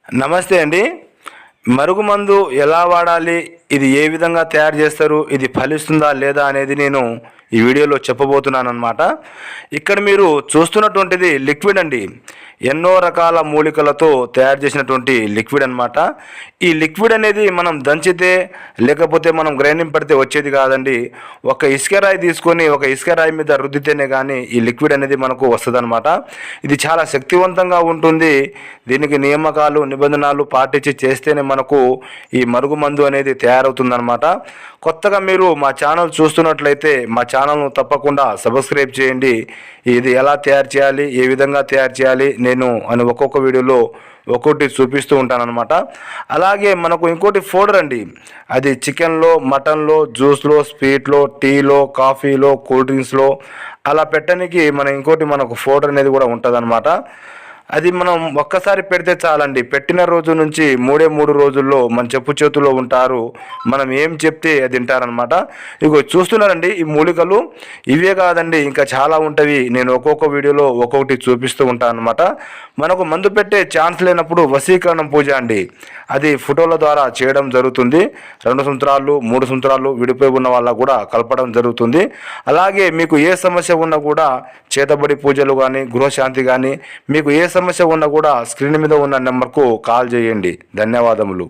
నమస్తే అండి. మరుగుమందు ఎలా వాడాలి, ఇది ఏ విధంగా తయారు చేస్తారు, ఇది ఫలిస్తుందా లేదా అనేది నేను ఈ వీడియోలో చెప్పబోతున్నాను అన్నమాట. ఇక్కడ మీరు చూస్తున్నటువంటిది లిక్విడ్ అండి. ఎన్నో రకాల మూలికలతో తయారు చేసినటువంటి లిక్విడ్ అన్నమాట. ఈ లిక్విడ్ అనేది మనం దంచితే లేకపోతే మనం గ్రైండింగ్ పడితే వచ్చేది కాదండి. ఒక ఇసుక రాయి తీసుకొని ఒక ఇసుక రాయి మీద రుద్దితేనే కానీ ఈ లిక్విడ్ అనేది మనకు వస్తుందన్నమాట. ఇది చాలా శక్తివంతంగా ఉంటుంది. దీనికి నియామకాలు నిబంధనలు పాటించి చేస్తేనే మనకు ఈ మరుగుమందు అనేది తయారవుతుందన్నమాట. కొత్తగా మీరు మా ఛానల్ చూస్తున్నట్లయితే మా ఛానల్ను తప్పకుండా సబ్స్క్రైబ్ చేయండి. ఇది ఎలా తయారు చేయాలి, ఏ విధంగా తయారు చేయాలి నేను అని ఒక్కొక్క వీడియోలో ఒక్కొక్కటి చూపిస్తూ ఉంటానన్నమాట. అలాగే మనకు ఇంకోటి ఫోడర్ అండి. అది చికెన్లో, మటన్లో, జ్యూస్లో, స్వీట్లో, టీలో, కాఫీలో, కూల్ డ్రింక్స్లో అలా పెట్టడానికి మనకు ఫోడర్ అనేది కూడా ఉంటుందన్నమాట. అది మనం ఒక్కసారి పెడితే చాలండి. పెట్టిన రోజు నుంచి 3 రోజుల్లో మన చెప్పు చేతుల్లో ఉంటారు. మనం ఏం చెప్తే అది తింటారనమాట. ఇగో చూస్తున్నారండి ఈ మూలికలు. ఇవే కాదండి, ఇంకా చాలా ఉంటవి. నేను ఒక్కొక్క వీడియోలో ఒక్కొక్కటి చూపిస్తూ ఉంటాను అనమాట. మనకు మందు పెట్టే ఛాన్స్ లేనప్పుడు వశీకరణం పూజ అండి, అది ఫోటోల ద్వారా చేయడం జరుగుతుంది. 2 సంవత్సరాలు 3 సంవత్సరాలు విడిపోయి ఉన్న వాళ్ళకు కూడా కలపడం జరుగుతుంది. అలాగే మీకు ఏ సమస్య ఉన్నా కూడా చేతబడి పూజలు కానీ, గృహశాంతి కానీ, మీకు ఏ సమస్య ఉన్నా కూడా స్క్రీన్ మీద ఉన్న నెంబర్కు కాల్ చేయండి. ధన్యవాదములు.